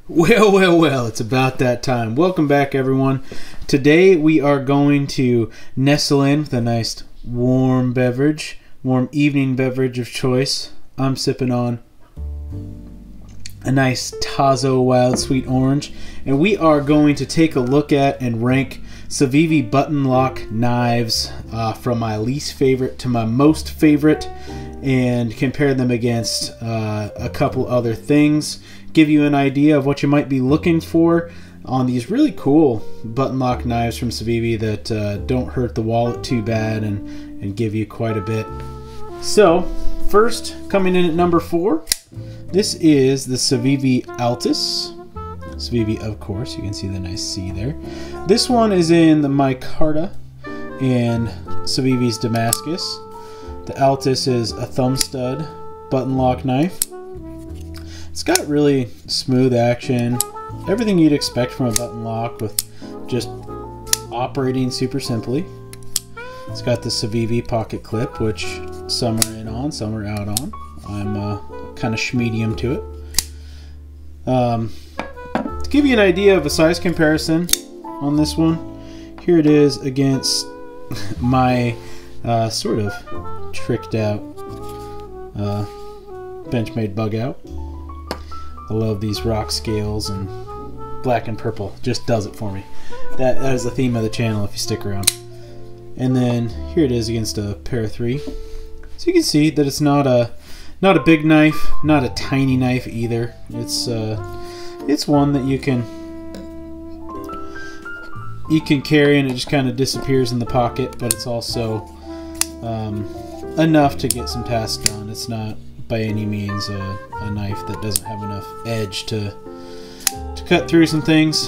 Well, well, well, it's about that time. Welcome back, everyone. Today we are going to nestle in with a nice warm beverage, warm evening beverage of choice. I'm sipping on a nice Tazo Wild Sweet Orange, and we are going to take a look at and rank Civivi Button Lock knives from my least favorite to my most favorite, and compare them against a couple other things. Give you an idea of what you might be looking for on these really cool button lock knives from Civivi that don't hurt the wallet too bad and give you quite a bit. So, first, coming in at number 4, this is the Civivi Altus. Civivi, of course, you can see the nice C there. This one is in the micarta and Civivi's Damascus. The Altus is a thumb stud button lock knife. It's got really smooth action, everything you'd expect from a button lock with just operating super simply. It's got the Civivi pocket clip, which some are in on, some are out on. I'm kind of schmedium to it. To give you an idea of a size comparison on this one, here it is against my sort of tricked out Benchmade bug out. I love these rock scales, and black and purple just does it for me. That is the theme of the channel if you stick around. And then here it is against a Para 3. So you can see that it's not a big knife, not a tiny knife either. It's one that you can carry and it just kind of disappears in the pocket, but it's also enough to get some tasks done. It's not by any means a knife that doesn't have enough edge to cut through some things,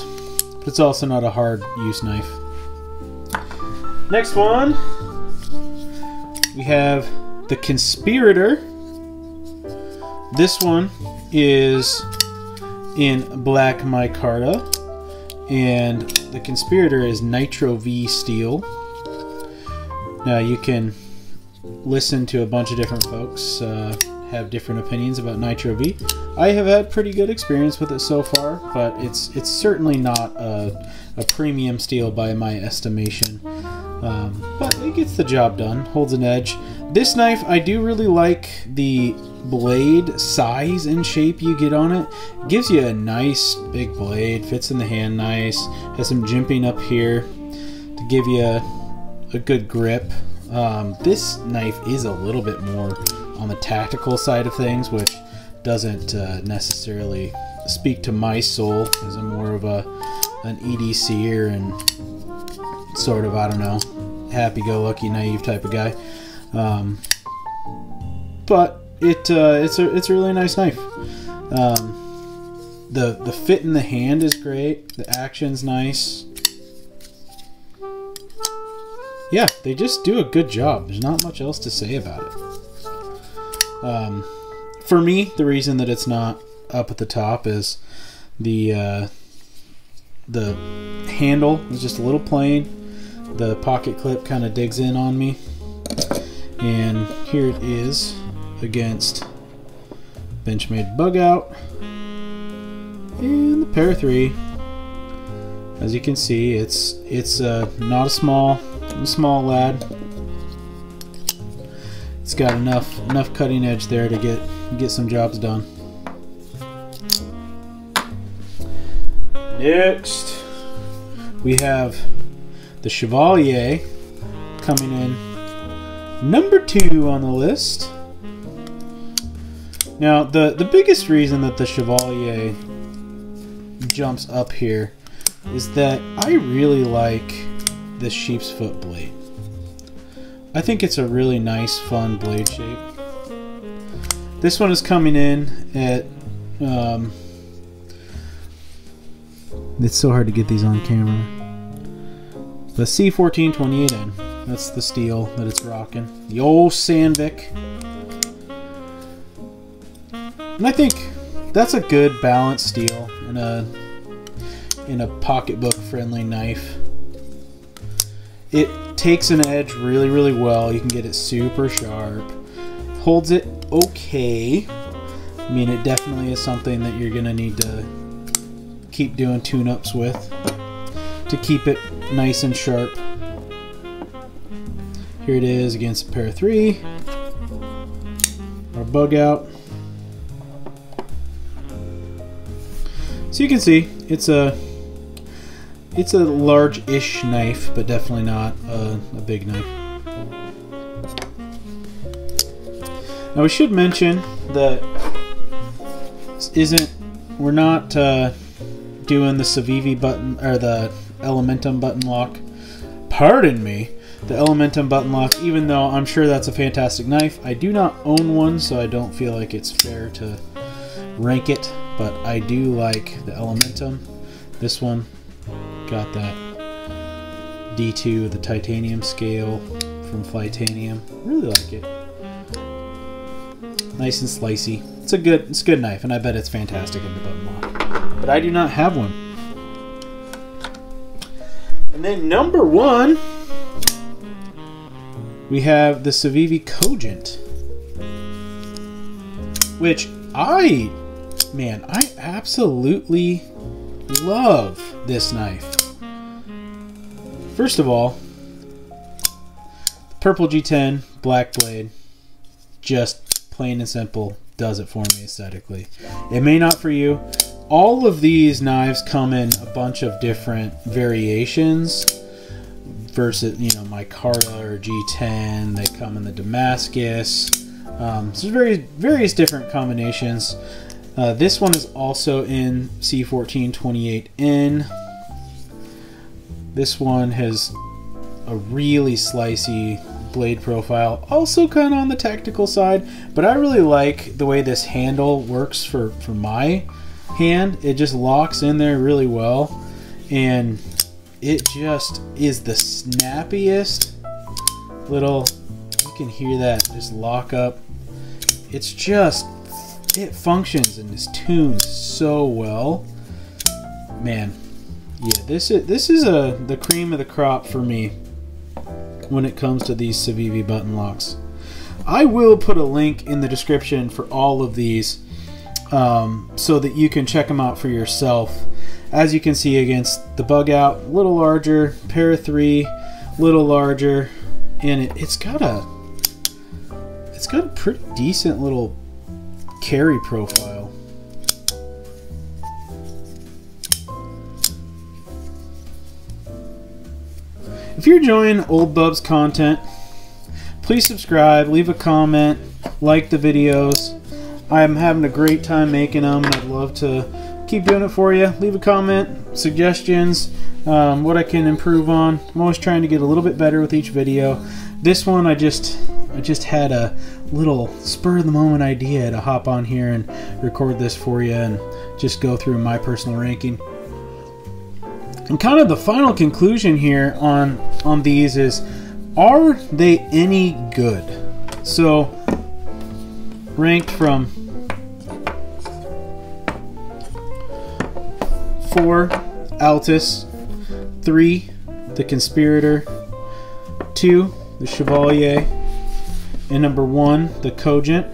but it's also not a hard use knife. Next one, we have the Conspirator. This one is in black micarta, and the Conspirator is Nitro V steel. Now you can listen to a bunch of different folks have different opinions about Nitro V. I have had pretty good experience with it so far, but it's certainly not a premium steel by my estimation. But it gets the job done, holds an edge. This knife, I do really like the blade size and shape you get on it. It gives you a nice big blade, fits in the hand nice, has some jimping up here to give you a good grip. This knife is a little bit more on the tactical side of things, which doesn't necessarily speak to my soul, as I'm more of an EDCer and sort of, I don't know, happy-go-lucky, naive type of guy. But it's a really nice knife. The fit in the hand is great. The action's nice. Yeah, they just do a good job. There's not much else to say about it. For me, the reason that it's not up at the top is the handle is just a little plain. The pocket clip kind of digs in on me. And here it is against Benchmade bug out and the Para 3. As you can see, it's not a small lad. It's got enough cutting edge there to get some jobs done. Next, we have the Chevalier coming in number 2 on the list. Now, the biggest reason that the Chevalier jumps up here is that I really like this sheep's foot blade. I think it's a really nice, fun blade shape. This one is coming in at it's so hard to get these on camera. The C1428N. That's the steel that it's rocking. The old Sandvik. And I think that's a good balanced steel in a pocketbook friendly knife. It takes an edge really, really well. You can get it super sharp. Holds it okay. I mean, it definitely is something that you're gonna need to keep doing tune-ups with to keep it nice and sharp. Here it is against a pair 3. Our bug out. So you can see it's a large-ish knife, but definitely not a big knife. Now we should mention that we're not doing the Civivi button or the Elementum button lock. Pardon me, the Elementum button lock. Even though I'm sure that's a fantastic knife, I do not own one, so I don't feel like it's fair to rank it. But I do like the Elementum. This one got that D2, the titanium scale from Flytanium. Really like it. Nice and slicey. It's a good knife, and I bet it's fantastic in the button lock. But I do not have one. And then number 1, we have the Civivi Cogent, which I absolutely love this knife. First of all, the purple G10 black blade, just plain and simple, does it for me aesthetically. It may not for you. All of these knives come in a bunch of different variations versus, you know, my Carta or G10. They come in the Damascus. So there's various different combinations. This one is also in C1428N. This one has a really slicey blade profile, also kind of on the tactical side, but I really like the way this handle works for my hand. It just locks in there really well, and it just is the snappiest little, you can hear that just lock up. It's just, it functions and is tuned so well. Man, yeah, this is the cream of the crop for me when it comes to these Civivi button locks. I will put a link in the description for all of these so that you can check them out for yourself. As you can see, against the bug out, a little larger, pair of 3, little larger, and it's got a pretty decent little carry profile. If you're enjoying Old Bub's content, please subscribe, leave a comment, like the videos. I'm having a great time making them, and I'd love to keep doing it for you. Leave a comment, suggestions, what I can improve on. I'm always trying to get a little bit better with each video. This one, I just had a little spur of the moment idea to hop on here and record this for you and just go through my personal ranking. And kind of the final conclusion here on these is, are they any good? So, ranked from 4, Altus, 3, the Conspirator, 2, the Chevalier, and number 1, the Cogent.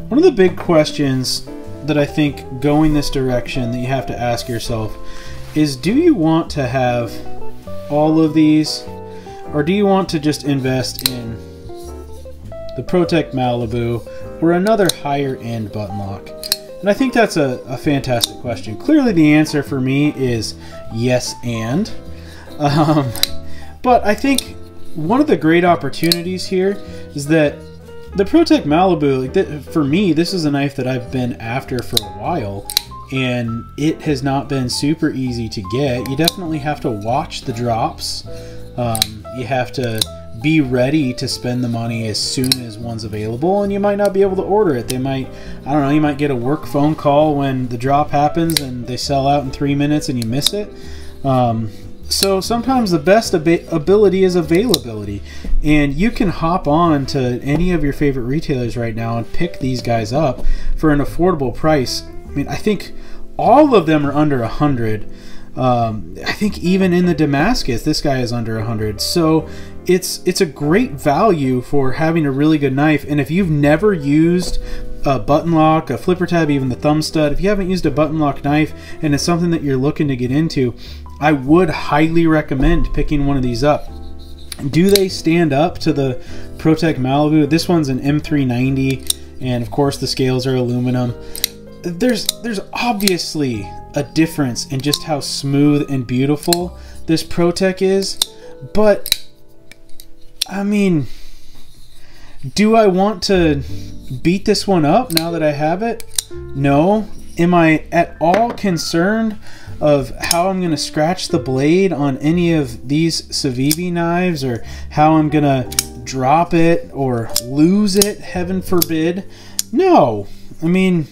One of the big questions that I think going this direction that you have to ask yourself is, do you want to have all of these, or do you want to just invest in the Protect Malibu or another higher end button lock? And I think that's a fantastic question. Clearly the answer for me is yes and. But I think one of the great opportunities here is that the Protect Malibu, for me, this is a knife that I've been after for a while, and it has not been super easy to get. You definitely have to watch the drops. You have to be ready to spend the money as soon as one's available, and you might not be able to order it. They might, I don't know, you might get a work phone call when the drop happens and they sell out in 3 minutes and you miss it. So sometimes the best ability is availability, and you can hop on to any of your favorite retailers right now and pick these guys up for an affordable price. I mean, I think all of them are under 100. I think even in the Damascus, this guy is under 100. So it's a great value for having a really good knife. And if you've never used a button lock, a flipper tab, even the thumb stud, if you haven't used a button lock knife and it's something that you're looking to get into, I would highly recommend picking one of these up. Do they stand up to the ProTech Malibu? This one's an M390, and of course the scales are aluminum. There's obviously a difference in just how smooth and beautiful this ProTech is, but I mean, do I want to beat this one up now that I have it? No. Am I at all concerned of how I'm going to scratch the blade on any of these Civivi knives, or how I'm going to drop it or lose it, heaven forbid? No. I mean,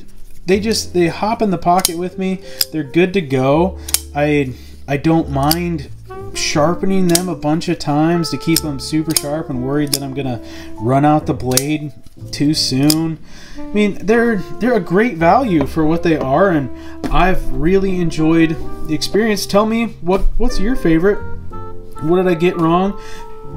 they hop in the pocket with me. They're good to go. I don't mind sharpening them a bunch of times to keep them super sharp, and worried that I'm gonna run out the blade too soon. I mean, they're a great value for what they are, and I've really enjoyed the experience. Tell me what's your favorite? What did I get wrong?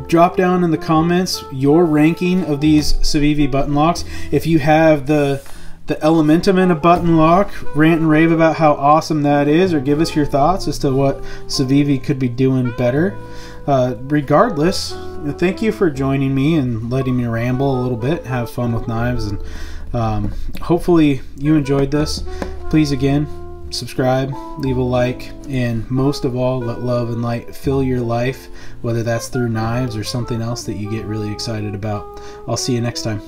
Drop down in the comments your ranking of these Civivi button locks. If you have the Elementum in a button lock, rant and rave about how awesome that is, or give us your thoughts as to what Civivi could be doing better. Regardless, thank you for joining me and letting me ramble a little bit, have fun with knives, and hopefully you enjoyed this. Please, again, subscribe, leave a like, and most of all, let love and light fill your life, whether that's through knives or something else that you get really excited about. I'll see you next time.